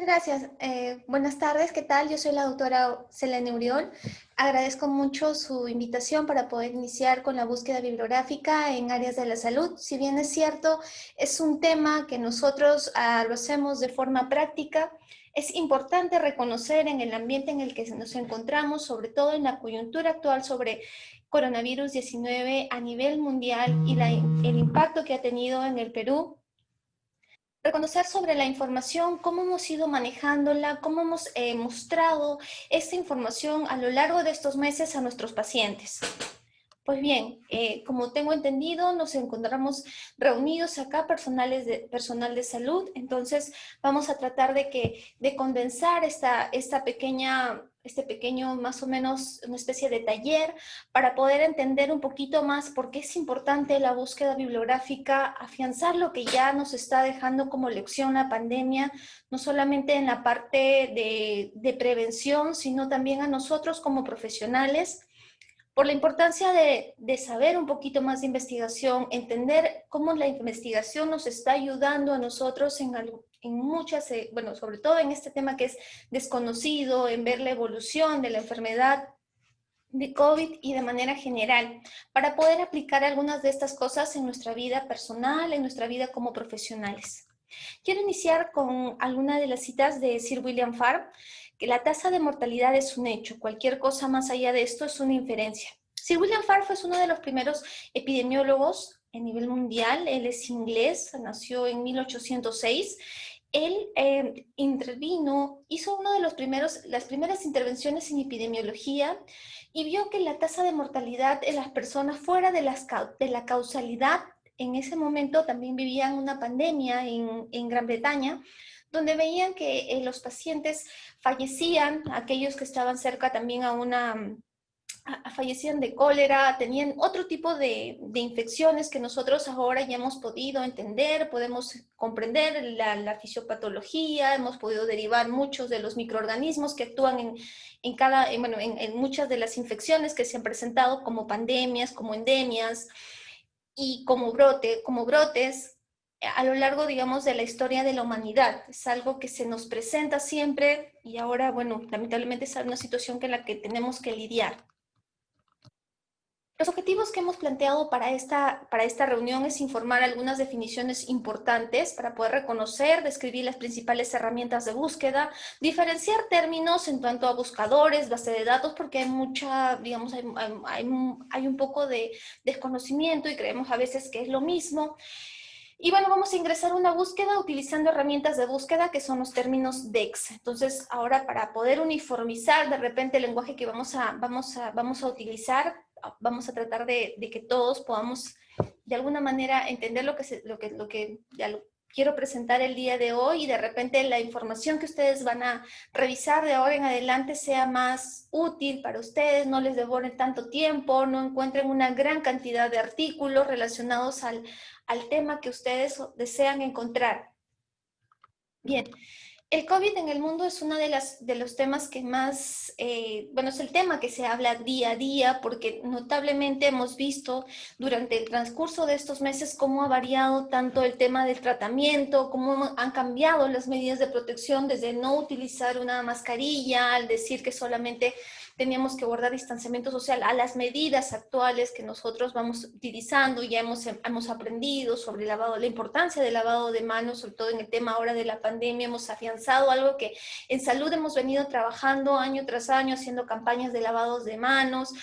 Muchas gracias. Buenas tardes, ¿qué tal? Yo soy la doctora Selene Uriol. Agradezco mucho su invitación para poder iniciar con la búsqueda bibliográfica en áreas de la salud. Si bien es cierto, es un tema que nosotros lo hacemos de forma práctica, es importante reconocer en el ambiente en el que nos encontramos, sobre todo en la coyuntura actual sobre coronavirus 19 a nivel mundial y el impacto que ha tenido en el Perú. Reconocer sobre la información, cómo hemos ido manejándola, cómo hemos mostrado esta información a lo largo de estos meses a nuestros pacientes. Pues bien, como tengo entendido, nos encontramos reunidos acá personal de salud, entonces vamos a tratar de condensar este pequeño, más o menos, una especie de taller para poder entender un poquito más por qué es importante la búsqueda bibliográfica, afianzar lo que ya nos está dejando como lección la pandemia, no solamente en la parte de prevención, sino también a nosotros como profesionales, por la importancia de saber un poquito más de investigación, entender cómo la investigación nos está ayudando a nosotros en muchas, bueno, sobre todo en este tema que es desconocido, en ver la evolución de la enfermedad de COVID y de manera general, para poder aplicar algunas de estas cosas en nuestra vida personal, en nuestra vida como profesionales. Quiero iniciar con alguna de las citas de Sir William Farr, que la tasa de mortalidad es un hecho, cualquier cosa más allá de esto es una inferencia. Sir William Farr fue uno de los primeros epidemiólogos a nivel mundial, él es inglés, nació en 1806, él intervino, hizo uno de las primeras intervenciones en epidemiología y vio que la tasa de mortalidad en las personas fuera de la causalidad, en ese momento también vivían una pandemia en Gran Bretaña, donde veían que los pacientes fallecían, aquellos que estaban cerca también fallecían de cólera, tenían otro tipo de infecciones que nosotros ahora ya hemos podido entender, podemos comprender la fisiopatología, hemos podido derivar muchos de los microorganismos que actúan en muchas de las infecciones que se han presentado como pandemias, como endemias y como brotes a lo largo, digamos, de la historia de la humanidad. Es algo que se nos presenta siempre y ahora, bueno, lamentablemente es una situación con la que tenemos que lidiar. Los objetivos que hemos planteado para esta reunión es informar algunas definiciones importantes para poder reconocer, describir las principales herramientas de búsqueda, diferenciar términos en cuanto a buscadores, base de datos, porque hay mucha, digamos, hay un poco de desconocimiento y creemos a veces que es lo mismo. Y bueno, vamos a ingresar una búsqueda utilizando herramientas de búsqueda que son los términos DEX. Entonces, ahora para poder uniformizar de repente el lenguaje que vamos a utilizar, vamos a tratar de que todos podamos de alguna manera entender lo que quiero presentar el día de hoy y de repente la información que ustedes van a revisar de ahora en adelante sea más útil para ustedes, no les devore tanto tiempo, no encuentren una gran cantidad de artículos relacionados al tema que ustedes desean encontrar. Bien, el COVID en el mundo es uno de los temas que más, bueno, es el tema que se habla día a día porque notablemente hemos visto durante el transcurso de estos meses cómo ha variado tanto el tema del tratamiento, cómo han cambiado las medidas de protección desde no utilizar una mascarilla, al decir que solamente teníamos que guardar distanciamiento social, a las medidas actuales que nosotros vamos utilizando, ya hemos aprendido sobre la importancia del lavado de manos, sobre todo en el tema ahora de la pandemia, hemos afianzado algo que en salud hemos venido trabajando año tras año, haciendo campañas de lavados de manos.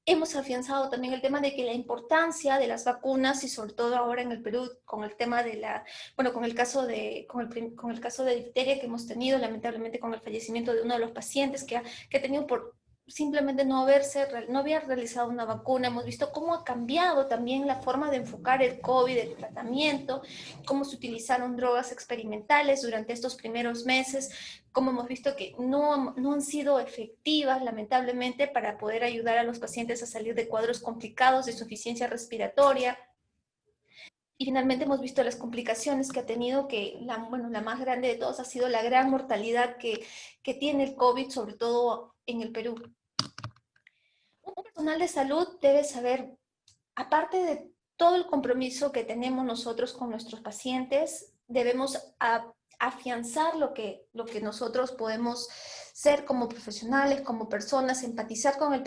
Hemos afianzado también el tema de que la importancia de las vacunas y sobre todo ahora en el Perú con el tema de con el caso de difteria que hemos tenido, lamentablemente con el fallecimiento de uno de los pacientes que ha tenido por simplemente no haber realizado una vacuna. Hemos visto cómo ha cambiado también la forma de enfocar el COVID, el tratamiento, cómo se utilizaron drogas experimentales durante estos primeros meses, cómo hemos visto que no han sido efectivas, lamentablemente, para poder ayudar a los pacientes a salir de cuadros complicados de insuficiencia respiratoria. Y finalmente hemos visto las complicaciones que ha tenido, que la más grande de todas ha sido la gran mortalidad que tiene el COVID, sobre todo en el Perú. Un personal de salud debe saber, aparte de todo el compromiso que tenemos nosotros con nuestros pacientes, debemos afianzar lo que nosotros podemos ser como profesionales, como personas, empatizar con el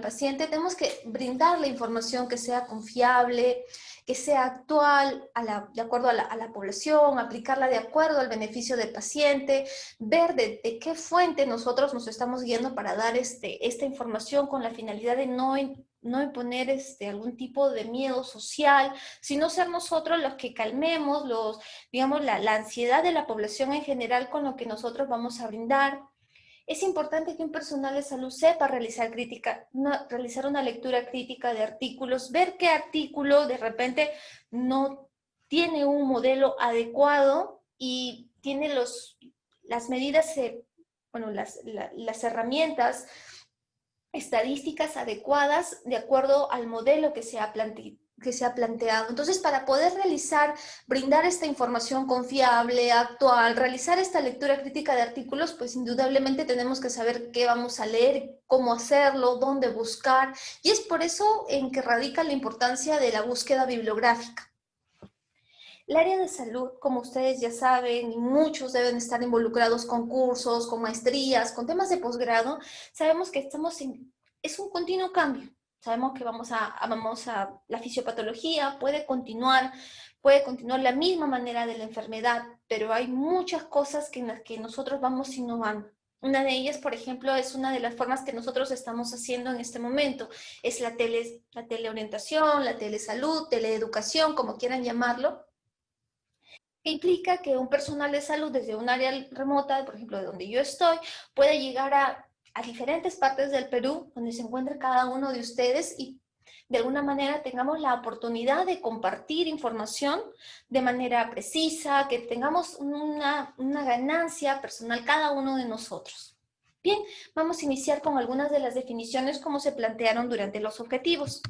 paciente, tenemos que brindar la información que sea confiable, que sea actual, de acuerdo a la población, aplicarla de acuerdo al beneficio del paciente, ver de qué fuente nosotros nos estamos guiando para dar esta información con la finalidad de no imponer algún tipo de miedo social, sino ser nosotros los que calmemos digamos, la ansiedad de la población en general con lo que nosotros vamos a brindar. Es importante que un personal de salud sepa realizar una lectura crítica de artículos, ver qué artículo de repente no tiene un modelo adecuado y tiene las medidas, bueno, las herramientas estadísticas adecuadas de acuerdo al modelo que se ha planteado. Entonces, para poder brindar esta información confiable, actual, realizar esta lectura crítica de artículos, pues indudablemente tenemos que saber qué vamos a leer, cómo hacerlo, dónde buscar, y es por eso en que radica la importancia de la búsqueda bibliográfica. El área de salud, como ustedes ya saben, y muchos deben estar involucrados con cursos, con maestrías, con temas de posgrado, sabemos que es un continuo cambio. Sabemos que la fisiopatología puede continuar la misma manera de la enfermedad, pero hay muchas cosas en las que nosotros vamos innovando. Una de ellas, por ejemplo, es una de las formas que nosotros estamos haciendo en este momento, es la teleorientación, la telesalud, teleeducación, como quieran llamarlo, que implica que un personal de salud desde un área remota, por ejemplo, de donde yo estoy, puede llegar a diferentes partes del Perú, donde se encuentre cada uno de ustedes y de alguna manera tengamos la oportunidad de compartir información de manera precisa, que tengamos una ganancia personal cada uno de nosotros. Bien, vamos a iniciar con algunas de las definiciones como se plantearon durante los objetivos.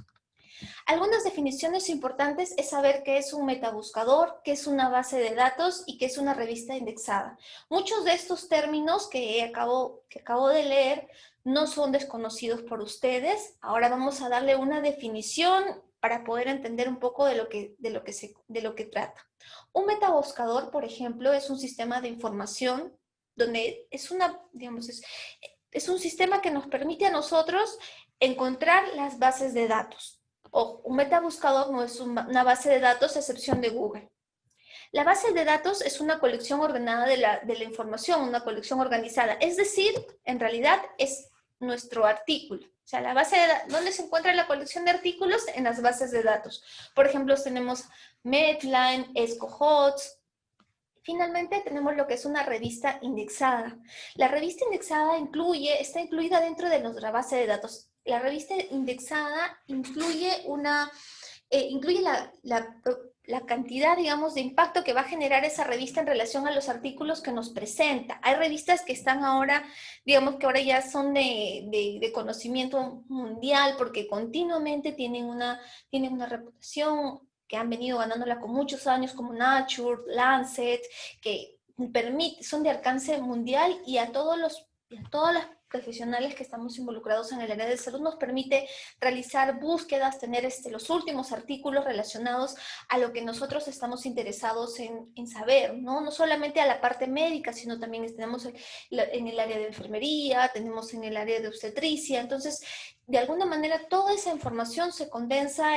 Algunas definiciones importantes es saber qué es un metabuscador, qué es una base de datos y qué es una revista indexada. Muchos de estos términos que acabo de leer no son desconocidos por ustedes. Ahora vamos a darle una definición para poder entender un poco de lo que trata. Un metabuscador, por ejemplo, es un sistema de información donde es un sistema que nos permite a nosotros encontrar las bases de datos. Ojo, un metabuscador no es una base de datos a excepción de Google. La base de datos es una colección ordenada de la información, una colección organizada. Es decir, en realidad es nuestro artículo. O sea, ¿dónde se encuentra la colección de artículos? En las bases de datos. Por ejemplo, tenemos Medline, ESCOHOTS. Finalmente tenemos lo que es una revista indexada. La revista indexada está incluida dentro de nuestra base de datos. La revista indexada incluye la cantidad, digamos, de impacto que va a generar esa revista en relación a los artículos que nos presenta. Hay revistas que están ahora, digamos que ahora ya son de conocimiento mundial porque continuamente tienen una reputación que han venido ganándola con muchos años, como Nature, Lancet, que son de alcance mundial y a todas las profesionales que estamos involucrados en el área de salud nos permite realizar búsquedas, tener los últimos artículos relacionados a lo que nosotros estamos interesados en saber, ¿no? No solamente a la parte médica, sino también tenemos en el área de enfermería, tenemos en el área de obstetricia. Entonces, de alguna manera, toda esa información se condensa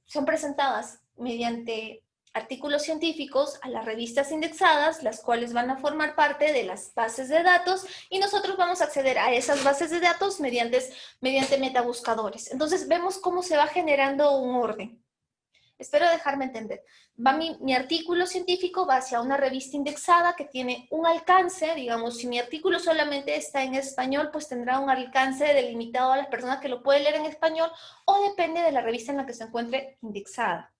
son presentadas mediante artículos científicos a las revistas indexadas, las cuales van a formar parte de las bases de datos y nosotros vamos a acceder a esas bases de datos mediante metabuscadores. Entonces vemos cómo se va generando un orden. Espero dejarme entender. Mi artículo científico va hacia una revista indexada que tiene un alcance, digamos, si mi artículo solamente está en español, pues tendrá un alcance delimitado a las personas que lo pueden leer en español o depende de la revista en la que se encuentre indexada.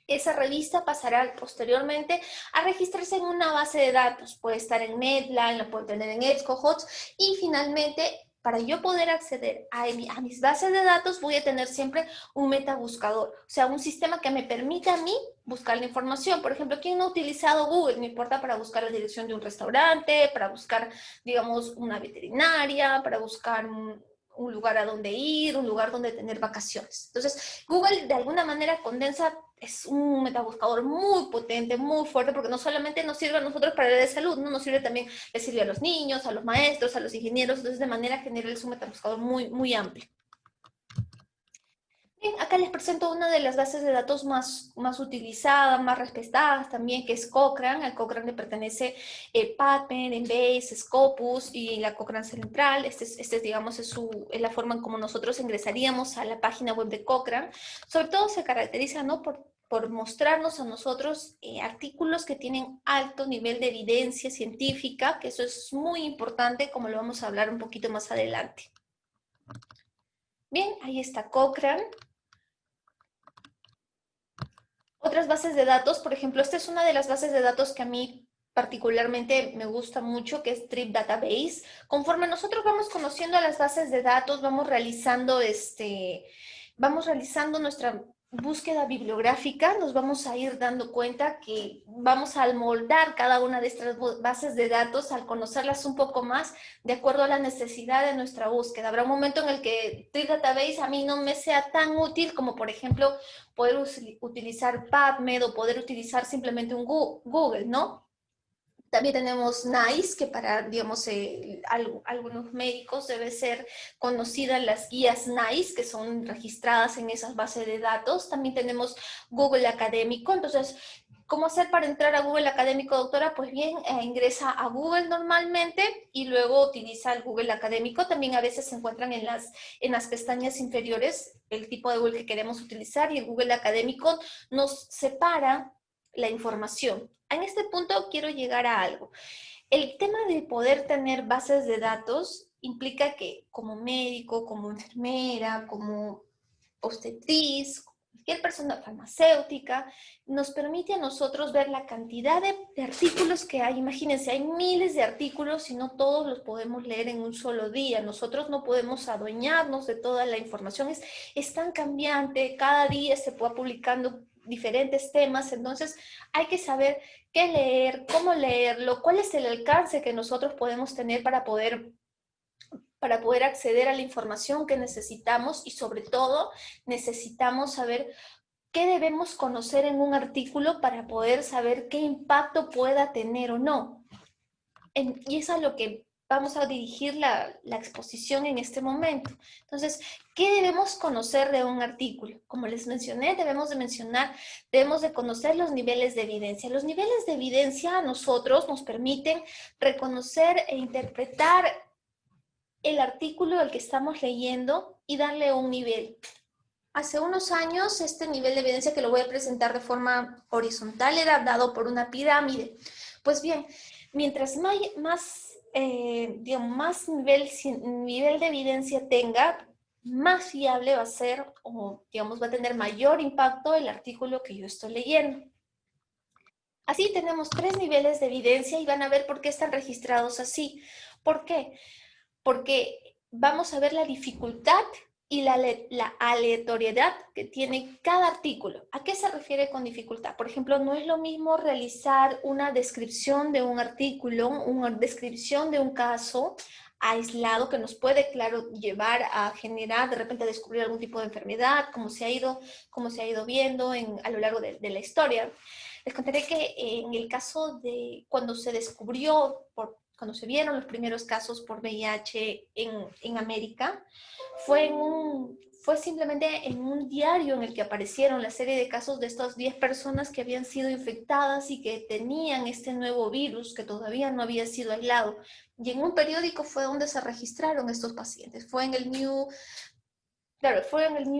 Esa revista pasará posteriormente a registrarse en una base de datos. Puede estar en Medline, la puedo tener en EBSCOHOTS y finalmente, para yo poder acceder a mis bases de datos, voy a tener siempre un metabuscador. O sea, un sistema que me permita a mí buscar la información. Por ejemplo, ¿quién no ha utilizado Google? Me importa para buscar la dirección de un restaurante, para buscar, digamos, una veterinaria, para buscar un lugar a donde ir, un lugar donde tener vacaciones. Entonces, Google de alguna manera condensa, es un metabuscador muy potente, muy fuerte, porque no solamente nos sirve a nosotros para el área de salud, no nos sirve también, le sirve a los niños, a los maestros, a los ingenieros, entonces de manera general es un metabuscador muy, muy amplio. Bien, acá les presento una de las bases de datos más utilizadas, más respetadas también, que es Cochrane. Al Cochrane le pertenece PubMed, Embase, Scopus y la Cochrane Central. Digamos, es la forma en como nosotros ingresaríamos a la página web de Cochrane. Sobre todo se caracteriza, ¿no?, por mostrarnos a nosotros artículos que tienen alto nivel de evidencia científica, que eso es muy importante, como lo vamos a hablar un poquito más adelante. Bien, ahí está Cochrane. Otras bases de datos, por ejemplo, esta es una de las bases de datos que a mí particularmente me gusta mucho, que es Trip Database. Conforme nosotros vamos conociendo las bases de datos, vamos realizando nuestra búsqueda bibliográfica, nos vamos a ir dando cuenta que vamos a moldar cada una de estas bases de datos al conocerlas un poco más de acuerdo a la necesidad de nuestra búsqueda. Habrá un momento en el que Trip Database a mí no me sea tan útil como, por ejemplo, poder utilizar PubMed o poder utilizar simplemente un Google, ¿no? También tenemos NICE, que para, digamos, algunos médicos debe ser conocidas las guías NICE, que son registradas en esas bases de datos. También tenemos Google Académico. Entonces, ¿cómo hacer para entrar a Google Académico, doctora? Pues bien, ingresa a Google normalmente y luego utiliza el Google Académico. También a veces se encuentran en las pestañas inferiores el tipo de Google que queremos utilizar, y el Google Académico nos separa la información. En este punto quiero llegar a algo. El tema de poder tener bases de datos implica que como médico, como enfermera, como obstetriz, cualquier persona farmacéutica, nos permite a nosotros ver la cantidad de artículos que hay. Imagínense, hay miles de artículos y no todos los podemos leer en un solo día. Nosotros no podemos adueñarnos de toda la información. Es tan cambiante, cada día se va publicando diferentes temas, entonces hay que saber qué leer, cómo leerlo, cuál es el alcance que nosotros podemos tener para poder acceder a la información que necesitamos, y sobre todo necesitamos saber qué debemos conocer en un artículo para poder saber qué impacto pueda tener o no. Y es a lo que vamos a dirigir la exposición en este momento. Entonces, ¿qué debemos conocer de un artículo? Como les mencioné, debemos de conocer los niveles de evidencia. Los niveles de evidencia a nosotros nos permiten reconocer e interpretar el artículo del que estamos leyendo y darle un nivel. Hace unos años, este nivel de evidencia, que lo voy a presentar de forma horizontal, era dado por una pirámide. Pues bien, mientras más nivel de evidencia tenga, más fiable va a ser, o digamos, va a tener mayor impacto el artículo que yo estoy leyendo. Así tenemos 3 niveles de evidencia y van a ver por qué están registrados así. ¿Por qué? Porque vamos a ver la dificultad y la aleatoriedad que tiene cada artículo. ¿A qué se refiere con dificultad? Por ejemplo, no es lo mismo realizar una descripción de un artículo, una descripción de un caso aislado que nos puede, claro, llevar a generar, de repente a descubrir algún tipo de enfermedad, como se ha ido viendo a lo largo de la historia. Les contaré que en el caso de cuando se cuando se vieron los primeros casos por VIH en América, fue simplemente en un diario en el que aparecieron la serie de casos de estas 10 personas que habían sido infectadas y que tenían este nuevo virus que todavía no había sido aislado. Y en un periódico fue donde se registraron estos pacientes. Fue en el New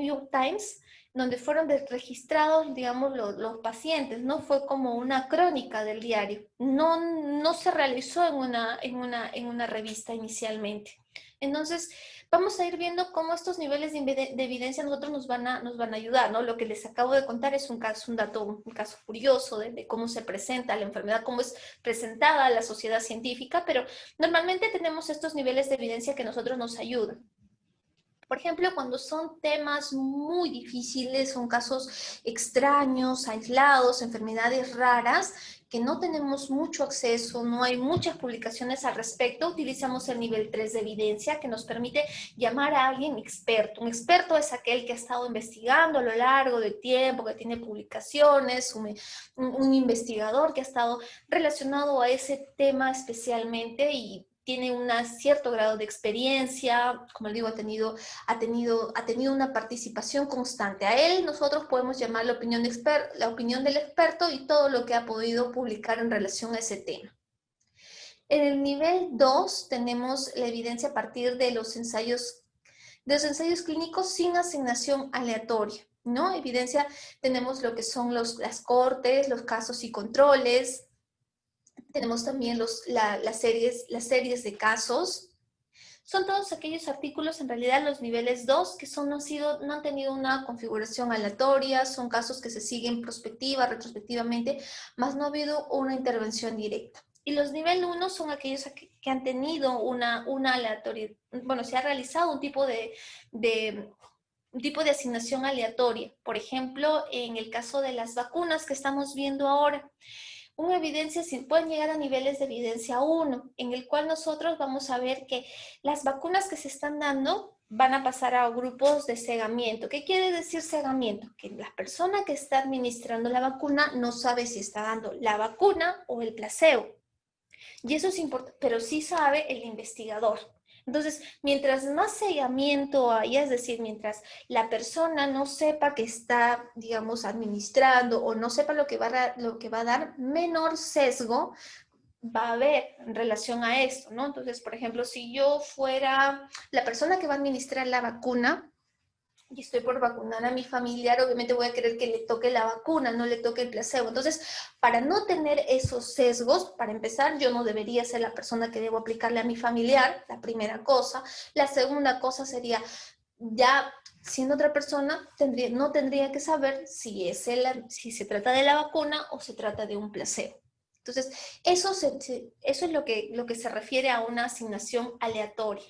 York Times, donde fueron registrados, digamos, los pacientes, ¿no? Fue como una crónica del diario. No se realizó en una revista inicialmente. Entonces, vamos a ir viendo cómo estos niveles de evidencia a nosotros nos van a ayudar, ¿no? Lo que les acabo de contar es un caso curioso de cómo se presenta la enfermedad, cómo es presentada a la sociedad científica, pero normalmente tenemos estos niveles de evidencia que a nosotros nos ayudan. Por ejemplo, cuando son temas muy difíciles, son casos extraños, aislados, enfermedades raras, que no tenemos mucho acceso, no hay muchas publicaciones al respecto, utilizamos el nivel 3 de evidencia que nos permite llamar a alguien experto. Un experto es aquel que ha estado investigando a lo largo del tiempo, que tiene publicaciones, un investigador que ha estado relacionado a ese tema especialmente y tiene un cierto grado de experiencia, como le digo, ha tenido una participación constante. A él nosotros podemos llamar la opinión del experto y todo lo que ha podido publicar en relación a ese tema. En el nivel 2 tenemos la evidencia a partir de los ensayos clínicos sin asignación aleatoria, ¿no? Evidencia, tenemos lo que son las cortes, los casos y controles, tenemos también las series de casos. Son todos aquellos artículos, en realidad los niveles 2, que no han tenido una configuración aleatoria, son casos que se siguen retrospectivamente, más no ha habido una intervención directa. Y los nivel 1 son aquellos que han tenido una aleatoria, bueno, se ha realizado un tipo de asignación aleatoria. Por ejemplo, en el caso de las vacunas que estamos viendo ahora, pueden llegar a niveles de evidencia 1, en el cual nosotros vamos a ver que las vacunas que se están dando van a pasar a grupos de cegamiento. ¿Qué quiere decir cegamiento? Que la persona que está administrando la vacuna no sabe si está dando la vacuna o el placebo. Y eso es importante, pero sí sabe el investigador. Entonces, mientras más seguimiento haya, es decir, mientras la persona no sepa que está, digamos, administrando o no sepa lo que va a dar, menor sesgo va a haber en relación a esto, ¿no? Entonces, por ejemplo, si yo fuera la persona que va a administrar la vacuna, y estoy por vacunar a mi familiar, obviamente voy a querer que le toque la vacuna, no le toque el placebo. Entonces, para no tener esos sesgos, para empezar, yo no debería ser la persona que debo aplicarle a mi familiar, la primera cosa. La segunda cosa sería, ya siendo otra persona, no tendría que saber si se trata de la vacuna o se trata de un placebo. Entonces, eso es lo que se refiere a una asignación aleatoria.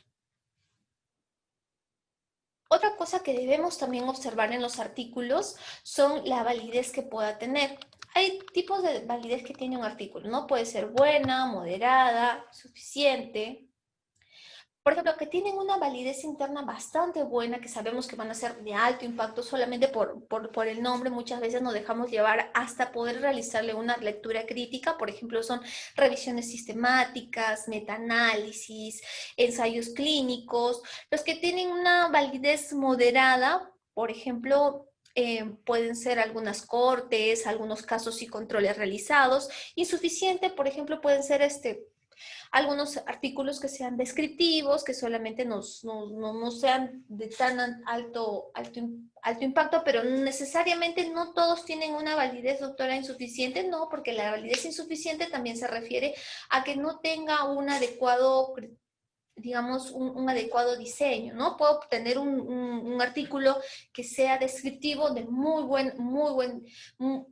Otra cosa que debemos también observar en los artículos son la validez que pueda tener. Hay tipos de validez que tiene un artículo, ¿no? Puede ser buena, moderada, suficiente. Por ejemplo, que tienen una validez interna bastante buena, que sabemos que van a ser de alto impacto solamente por el nombre. Muchas veces nos dejamos llevar hasta poder realizarle una lectura crítica. Por ejemplo, son revisiones sistemáticas, metaanálisis, ensayos clínicos. Los que tienen una validez moderada, por ejemplo, pueden ser algunas cortes, algunos casos y controles realizados. Insuficiente, por ejemplo, pueden ser algunos artículos que sean descriptivos, que solamente no sean de tan alto impacto, pero necesariamente no todos tienen una validez, doctora, insuficiente, no, porque la validez insuficiente también se refiere a que no tenga un adecuado, digamos, un adecuado diseño, ¿no? Puedo tener un artículo que sea descriptivo, de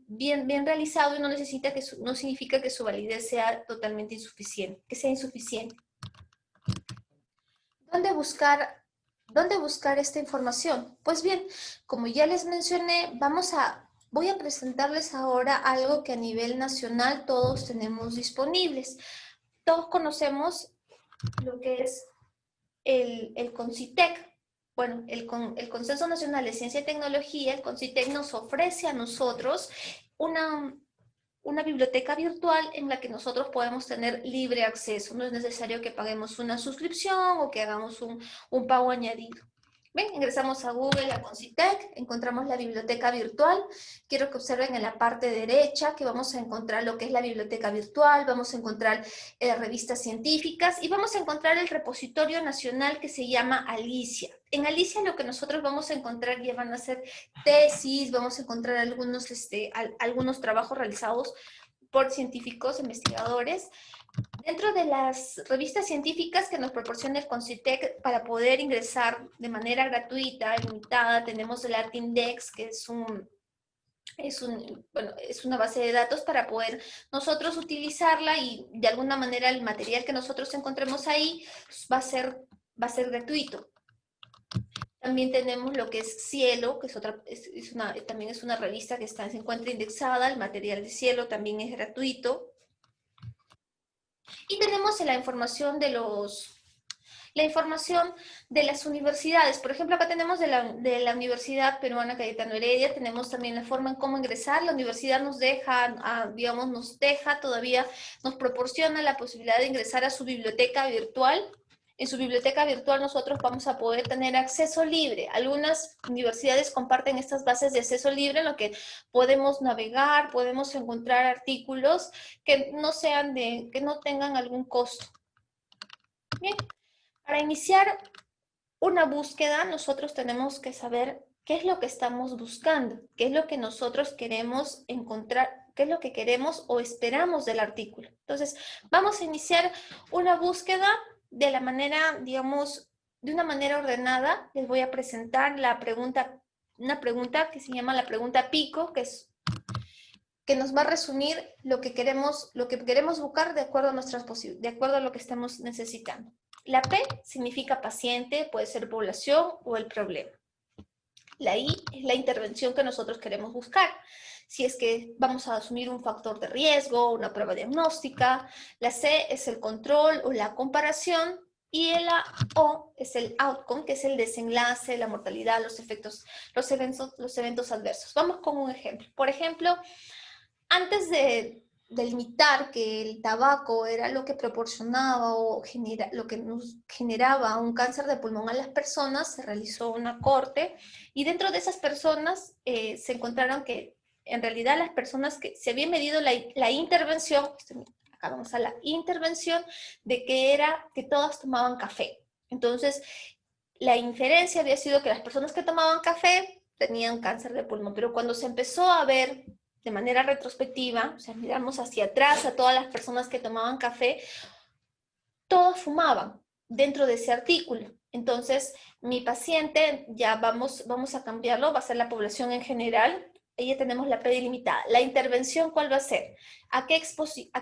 bien realizado, y no significa que su validez sea totalmente insuficiente, que sea insuficiente. ¿Dónde buscar esta información? Pues bien, como ya les mencioné, voy a presentarles ahora algo que a nivel nacional todos tenemos disponibles. Todos conocemos lo que es el CONCITEC. Bueno, el Consenso Nacional de Ciencia y Tecnología, el CONCITEC, nos ofrece a nosotros una biblioteca virtual en la que nosotros podemos tener libre acceso. No es necesario que paguemos una suscripción o que hagamos un pago añadido. Ven, ingresamos a Google, a CONCITEC, encontramos la biblioteca virtual. Quiero que observen en la parte derecha que vamos a encontrar lo que es la biblioteca virtual, vamos a encontrar revistas científicas y vamos a encontrar el repositorio nacional que se llama Alicia. En Alicia lo que nosotros vamos a encontrar ya van a ser tesis, vamos a encontrar algunos trabajos realizados por científicos, investigadores. Dentro de las revistas científicas que nos proporciona el CONCITEC para poder ingresar de manera gratuita, limitada, tenemos el ARTINDEX, que es una base de datos para poder nosotros utilizarla y de alguna manera el material que nosotros encontremos ahí va a ser gratuito. También tenemos lo que es Cielo, que es otra, también es una revista que se encuentra indexada. El material de Cielo también es gratuito. Y tenemos la información de las universidades. Por ejemplo, acá tenemos de la Universidad Peruana Cayetano Heredia, tenemos también la forma en cómo ingresar. La universidad nos deja, digamos, todavía nos proporciona la posibilidad de ingresar a su biblioteca virtual. En su biblioteca virtual nosotros vamos a poder tener acceso libre. Algunas universidades comparten estas bases de acceso libre en lo que podemos navegar, podemos encontrar artículos que que no tengan algún costo. Bien, para iniciar una búsqueda nosotros tenemos que saber qué es lo que estamos buscando, qué es lo que nosotros queremos encontrar, qué es lo que queremos o esperamos del artículo. Entonces, vamos a iniciar una búsqueda de la manera, digamos, de una manera ordenada. Les voy a presentar una pregunta que se llama la pregunta PICO, que nos va a resumir lo que queremos buscar de acuerdo de acuerdo a lo que estamos necesitando. La P significa paciente, puede ser población o el problema. La I es la intervención que nosotros queremos buscar. Si es que vamos a asumir un factor de riesgo, una prueba diagnóstica. La C es el control o la comparación. Y la O es el outcome, que es el desenlace, la mortalidad, los eventos adversos. Vamos con un ejemplo. Por ejemplo, antes de delimitar que el tabaco era lo que proporcionaba lo que nos generaba un cáncer de pulmón a las personas, se realizó una corte y dentro de esas personas se encontraron que en realidad las personas que se había medido la intervención, acá vamos a la intervención, de que era que todas tomaban café. Entonces, la inferencia había sido que las personas que tomaban café tenían cáncer de pulmón, pero cuando se empezó a ver de manera retrospectiva, o sea, miramos hacia atrás a todas las personas que tomaban café, todos fumaban dentro de ese artículo. Entonces, mi paciente, ya vamos a cambiarlo, va a ser la población en general. Ahí ya tenemos la P delimitada. La intervención, ¿cuál va a ser? ¿A qué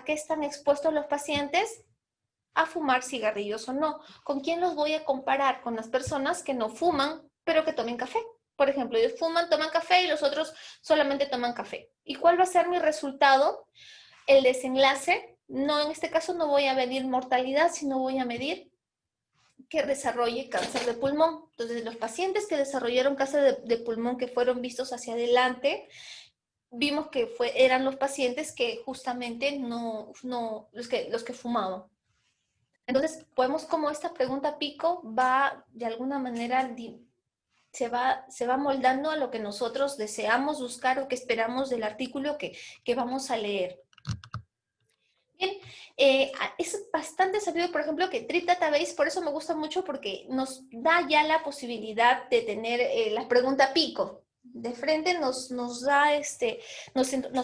están expuestos los pacientes? A fumar cigarrillos o no. ¿Con quién los voy a comparar? Con las personas que no fuman, pero que tomen café. Por ejemplo, ellos fuman, toman café y los otros solamente toman café. ¿Y cuál va a ser mi resultado? El desenlace. No, en este caso no voy a medir mortalidad, sino voy a medir que desarrolle cáncer de pulmón. Entonces, los pacientes que desarrollaron cáncer de pulmón que fueron vistos hacia adelante, vimos que eran los pacientes que justamente los que fumaban. Entonces, podemos como esta pregunta pico va de alguna manera, se va moldando a lo que nosotros deseamos buscar o que esperamos del artículo que vamos a leer. Bien, es bastante sabido, por ejemplo, que Trip Database, por eso me gusta mucho, porque nos da ya la posibilidad de tener la pregunta pico. De frente nos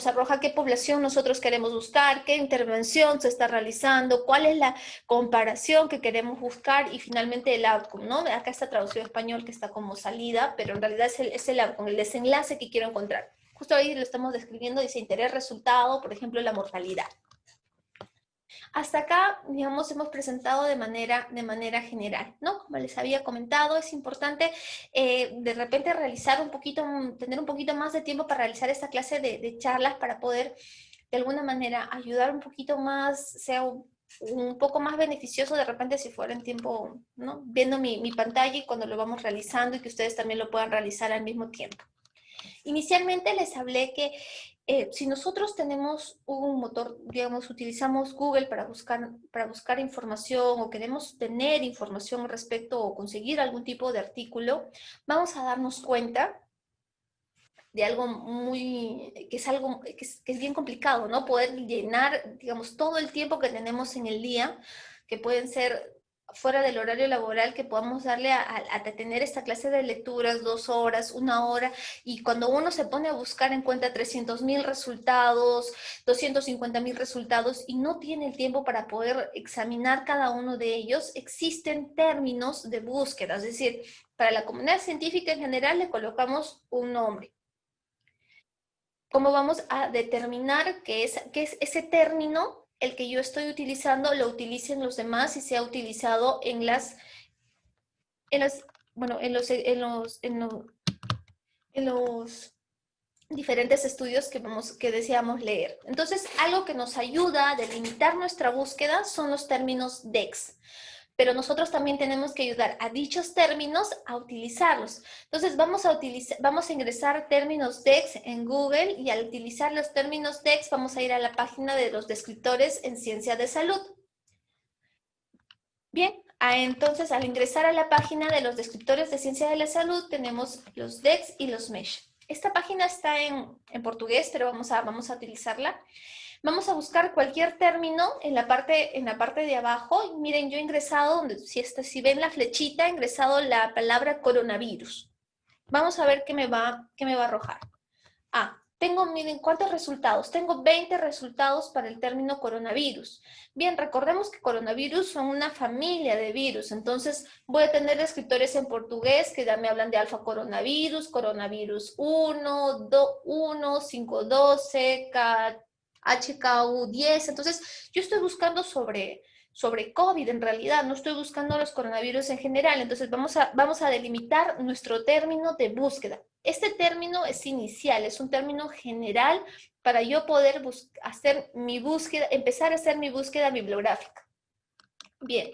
arroja qué población nosotros queremos buscar, qué intervención se está realizando, cuál es la comparación que queremos buscar y finalmente el outcome, ¿no? Acá está traducido a español que está como salida, pero en realidad es el outcome, el desenlace que quiero encontrar. Justo ahí lo estamos describiendo, dice interés, resultado, por ejemplo, la mortalidad. Hasta acá, digamos, hemos presentado de manera general, ¿no? Como les había comentado, es importante de repente tener un poquito más de tiempo para realizar esta clase de charlas para poder, de alguna manera, ayudar un poquito más, sea un poco más beneficioso de repente si fuera en tiempo, ¿no? Viendo mi pantalla y cuando lo vamos realizando y que ustedes también lo puedan realizar al mismo tiempo. Inicialmente les hablé que si nosotros tenemos un motor, digamos, utilizamos Google para buscar información o queremos tener información respecto o conseguir algún tipo de artículo, vamos a darnos cuenta de algo que es bien complicado, ¿no? Poder llenar, digamos, todo el tiempo que tenemos en el día, que pueden ser fuera del horario laboral, que podamos darle a tener esta clase de lecturas, 2 horas, 1 hora, y cuando uno se pone a buscar encuentra 300.000 resultados, 250.000 resultados, y no tiene el tiempo para poder examinar cada uno de ellos, existen términos de búsqueda, es decir, para la comunidad científica en general le colocamos un nombre. ¿Cómo vamos a determinar que es ese término, el que yo estoy utilizando, lo utilicen los demás y sea utilizado en las bueno, en los diferentes estudios que deseamos leer. Entonces, algo que nos ayuda a delimitar nuestra búsqueda son los términos DEX. Pero nosotros también tenemos que ayudar a dichos términos a utilizarlos. Entonces, vamos a ingresar términos DEX en Google y al utilizar los términos DEX vamos a ir a la página de los descriptores en ciencia de salud. Bien, entonces al ingresar a la página de los descriptores de ciencia de la salud tenemos los DEX y los MESH. Esta página está en portugués, pero vamos a utilizarla. Vamos a buscar cualquier término en la parte de abajo. Miren, yo he ingresado, si ven la flechita, he ingresado la palabra coronavirus. Vamos a ver qué me va a arrojar. Miren, ¿cuántos resultados? Tengo 20 resultados para el término coronavirus. Bien, recordemos que coronavirus son una familia de virus, entonces voy a tener descriptores en portugués que ya me hablan de alfa coronavirus, coronavirus 1, 512, HKU10. Entonces, yo estoy buscando sobre COVID en realidad, no estoy buscando los coronavirus en general. Entonces, vamos a delimitar nuestro término de búsqueda. Este término es inicial, es un término general para yo poder hacer mi búsqueda, empezar a hacer mi búsqueda bibliográfica. Bien,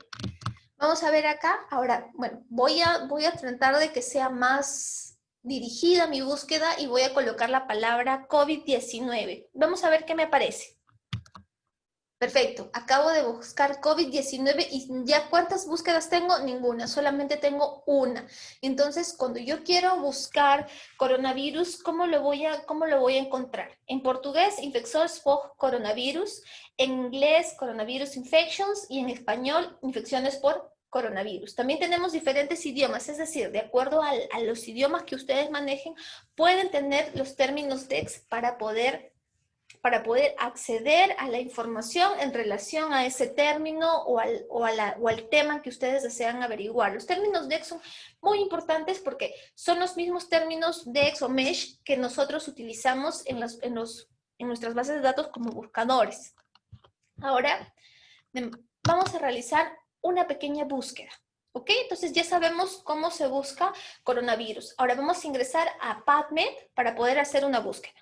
vamos a ver acá. Ahora, bueno, voy a tratar de que sea más dirigida mi búsqueda y voy a colocar la palabra COVID-19. Vamos a ver qué me aparece. Perfecto, acabo de buscar COVID-19 y ya ¿cuántas búsquedas tengo? Ninguna, solamente tengo una. Entonces, cuando yo quiero buscar coronavirus, ¿cómo lo voy a encontrar? En portugués, infecções por coronavirus, en inglés, coronavirus infections, y en español, infecciones por coronavirus. También tenemos diferentes idiomas, es decir, de acuerdo a los idiomas que ustedes manejen, pueden tener los términos DEX para poder acceder a la información en relación a ese término o al tema que ustedes desean averiguar. Los términos DEX son muy importantes porque son los mismos términos DEX o MESH que nosotros utilizamos en nuestras bases de datos como buscadores. Ahora vamos a realizar una pequeña búsqueda. ¿Ok? Entonces ya sabemos cómo se busca coronavirus. Ahora vamos a ingresar a PubMed para poder hacer una búsqueda.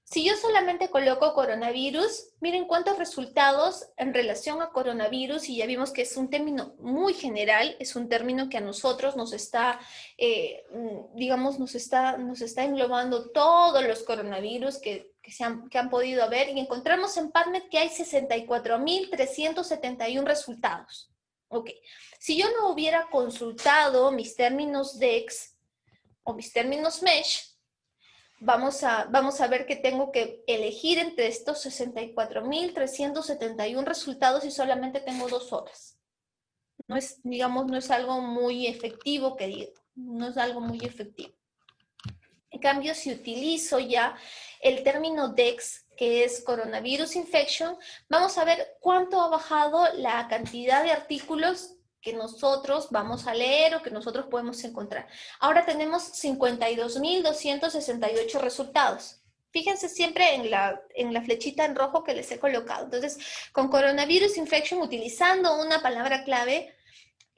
Si yo solamente coloco coronavirus, miren cuántos resultados en relación a coronavirus, y ya vimos que es un término muy general, es un término que a nosotros nos está, digamos, nos está englobando todos los coronavirus que han podido ver, y encontramos en PubMed que hay 64.371 resultados. Ok, si yo no hubiera consultado mis términos DEX o mis términos MESH, vamos a ver que tengo que elegir entre estos 64.371 resultados y solamente tengo 2 horas. No es, digamos, no es algo muy efectivo, que digo, no es algo muy efectivo. En cambio, si utilizo ya el término DEX, que es Coronavirus Infection, vamos a ver cuánto ha bajado la cantidad de artículos que nosotros vamos a leer o que nosotros podemos encontrar. Ahora tenemos 52.268 resultados. Fíjense siempre en la flechita en rojo que les he colocado. Entonces, con Coronavirus Infection, utilizando una palabra clave,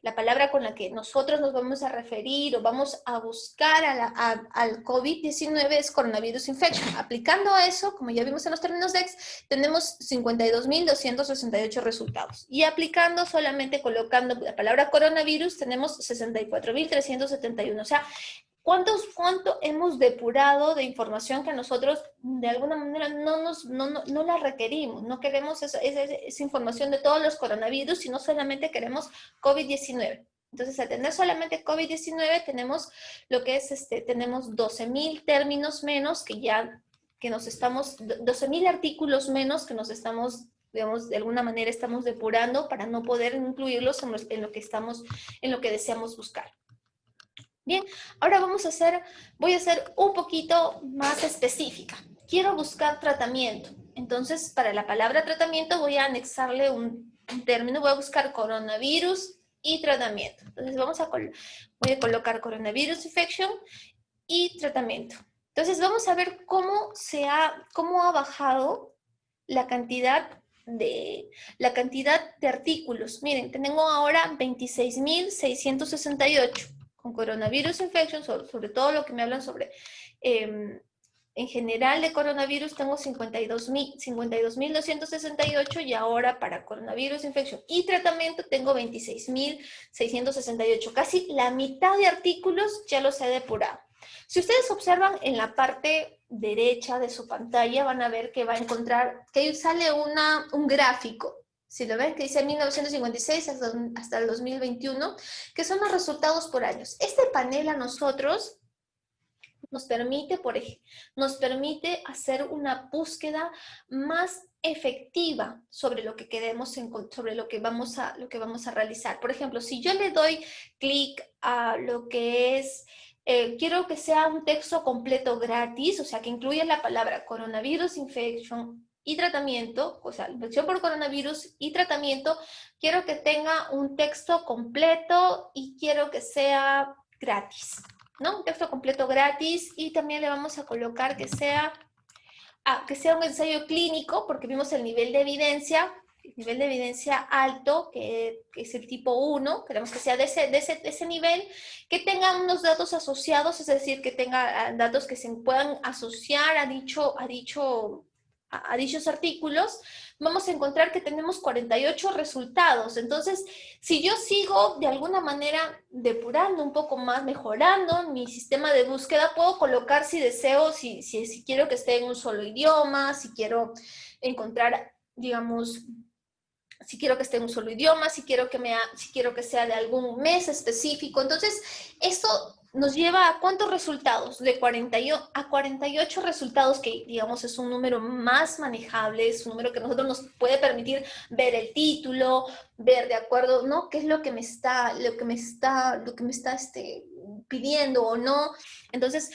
la palabra con la que nosotros nos vamos a referir o vamos a buscar al COVID-19 es coronavirus infection. Aplicando a eso, como ya vimos en los términos DEX, tenemos 52.268 resultados. Y aplicando solamente colocando la palabra coronavirus, tenemos 64.371. O sea, ¿cuánto hemos depurado de información que nosotros de alguna manera no la requerimos? No queremos esa información de todos los coronavirus, sino solamente queremos COVID-19. Entonces, al tener solamente COVID-19, tenemos lo que es, tenemos 12.000 términos menos que nos estamos, 12.000 artículos menos que nos estamos, digamos, de alguna manera estamos depurando para no poder incluirlos en lo que deseamos buscar. Bien, ahora voy a ser un poquito más específica. Quiero buscar tratamiento. Entonces, para la palabra tratamiento voy a anexarle un término. Voy a buscar coronavirus y tratamiento. Entonces, voy a colocar coronavirus infection y tratamiento. Entonces, vamos a ver cómo ha bajado la cantidad la cantidad de artículos. Miren, tengo ahora 26.668 con coronavirus infection, sobre todo lo que me hablan sobre, en general de coronavirus tengo 52.268 y ahora para coronavirus infection y tratamiento tengo 26.668. Casi la mitad de artículos ya los he depurado. Si ustedes observan en la parte derecha de su pantalla, van a ver que va a encontrar, que ahí sale un gráfico, si lo ven, que dice 1956 hasta el 2021, que son los resultados por años. Este panel a nosotros nos permite hacer una búsqueda más efectiva sobre lo que queremos, sobre lo que vamos a realizar. Por ejemplo, si yo le doy clic a lo que es quiero que sea un texto completo gratis, o sea, que incluya la palabra coronavirus infection y tratamiento, o sea, infección por coronavirus y tratamiento, quiero que tenga un texto completo y quiero que sea gratis, ¿no? Un texto completo gratis y también le vamos a colocar que sea un ensayo clínico, porque vimos el nivel de evidencia alto, que es el tipo 1, queremos que sea de ese nivel, que tenga unos datos asociados, es decir, que tenga datos que se puedan asociar a dichos artículos. Vamos a encontrar que tenemos 48 resultados. Entonces, si yo sigo de alguna manera depurando un poco más, mejorando mi sistema de búsqueda, puedo colocar si deseo, si quiero que esté en un solo idioma, si quiero encontrar, digamos, si quiero que esté en un solo idioma, si quiero que sea de algún mes específico. Entonces, esto nos lleva a ¿cuántos resultados? De 48 resultados, que digamos es un número más manejable, es un número que a nosotros nos puede permitir ver el título, ver de acuerdo, ¿no? ¿Qué es lo que me está pidiendo o no? Entonces,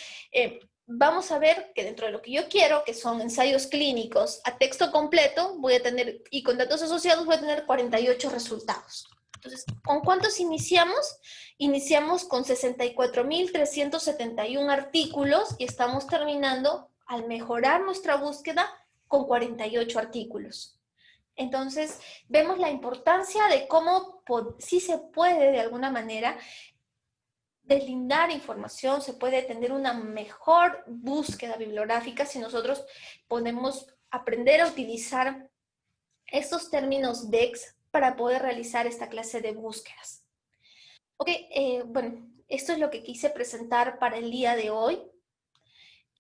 vamos a ver que dentro de lo que yo quiero, que son ensayos clínicos a texto completo, voy a tener, y con datos asociados, voy a tener 48 resultados. Entonces, ¿con cuántos iniciamos? Iniciamos con 64.371 artículos y estamos terminando, al mejorar nuestra búsqueda, con 48 artículos. Entonces, vemos la importancia de cómo sí se puede, de alguna manera, deslindar información, se puede tener una mejor búsqueda bibliográfica si nosotros podemos aprender a utilizar estos términos DEX para poder realizar esta clase de búsquedas. Ok, bueno, esto es lo que quise presentar para el día de hoy.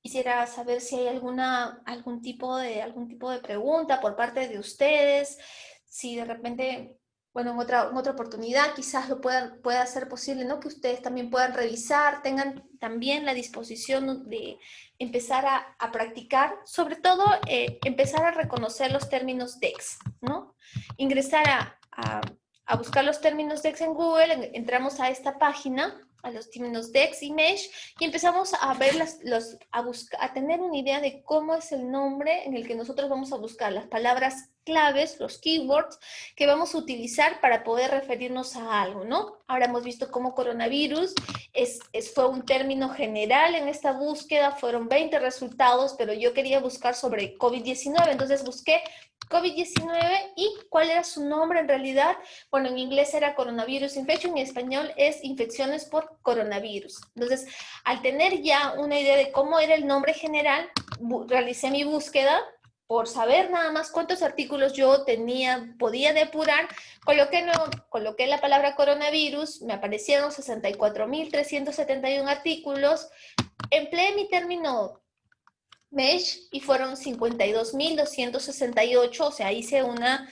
Quisiera saber si hay algún tipo de pregunta por parte de ustedes, si de repente, bueno, en otra oportunidad quizás pueda ser posible, ¿no? Que ustedes también puedan revisar, tengan también la disposición de empezar a practicar, sobre todo empezar a reconocer los términos DEX, ¿no? Ingresar a buscar los términos DEX en Google, entramos a esta página, a los términos DEX y MESH, y empezamos a ver a tener una idea de cómo es el nombre en el que nosotros vamos a buscar las palabras claves, los keywords que vamos a utilizar para poder referirnos a algo, ¿no? Ahora hemos visto cómo coronavirus fue un término general en esta búsqueda, fueron 20 resultados, pero yo quería buscar sobre COVID-19, entonces busqué COVID-19 y cuál era su nombre en realidad. Bueno, en inglés era coronavirus infection y en español es infecciones por coronavirus. Entonces, al tener ya una idea de cómo era el nombre general, realicé mi búsqueda por saber nada más cuántos artículos yo podía depurar, coloqué la palabra coronavirus, me aparecieron 64.371 artículos, empleé mi término MESH y fueron 52.268, o sea, hice una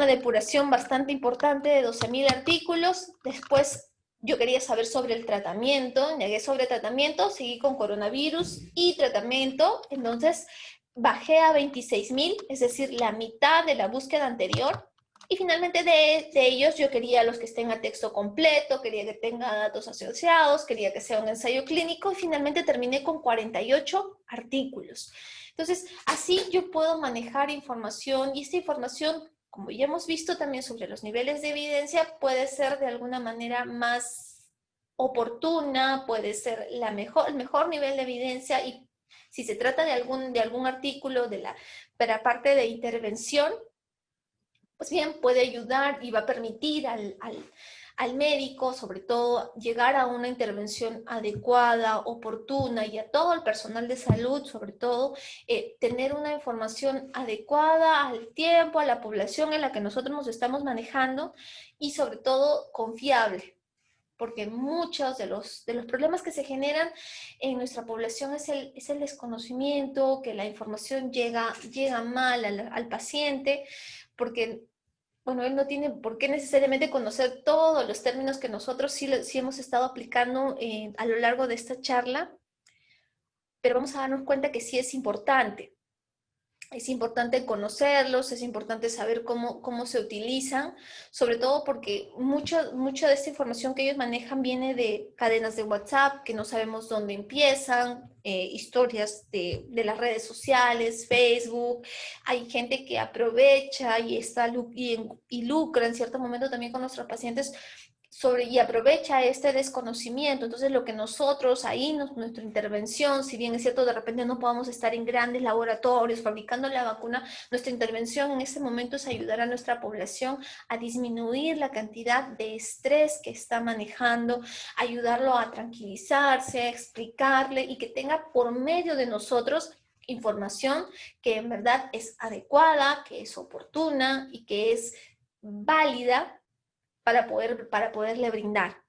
depuración bastante importante de 12.000 artículos. Después yo quería saber sobre el tratamiento, llegué sobre tratamiento, seguí con coronavirus y tratamiento, entonces bajé a 26.000, es decir, la mitad de la búsqueda anterior. Y finalmente de ellos yo quería los que estén a texto completo, quería que tenga datos asociados, quería que sea un ensayo clínico y finalmente terminé con 48 artículos. Entonces, así yo puedo manejar información y esta información, como ya hemos visto también sobre los niveles de evidencia, puede ser de alguna manera más oportuna, puede ser el mejor nivel de evidencia y Si se trata de algún artículo para parte de intervención, pues bien, puede ayudar y va a permitir al médico, sobre todo, llegar a una intervención adecuada, oportuna, y a todo el personal de salud, sobre todo, tener una información adecuada al tiempo, a la población en la que nosotros nos estamos manejando, y sobre todo confiable, porque muchos de los problemas que se generan en nuestra población es el desconocimiento, que la información llega mal al paciente, porque bueno, él no tiene por qué necesariamente conocer todos los términos que nosotros sí hemos estado aplicando a lo largo de esta charla, pero vamos a darnos cuenta que sí es importante. Es importante conocerlos, es importante saber cómo se utilizan, sobre todo porque mucha de esta información que ellos manejan viene de cadenas de WhatsApp, que no sabemos dónde empiezan, historias de las redes sociales, Facebook. Hay gente que aprovecha y lucra en cierto momento también con nuestros pacientes y aprovecha este desconocimiento. Entonces, lo que nosotros ahí, nuestra intervención, si bien es cierto, de repente no podamos estar en grandes laboratorios fabricando la vacuna, nuestra intervención en ese momento es ayudar a nuestra población a disminuir la cantidad de estrés que está manejando, ayudarlo a tranquilizarse, a explicarle, y que tenga por medio de nosotros información que en verdad es adecuada, que es oportuna y que es válida para poderle brindar.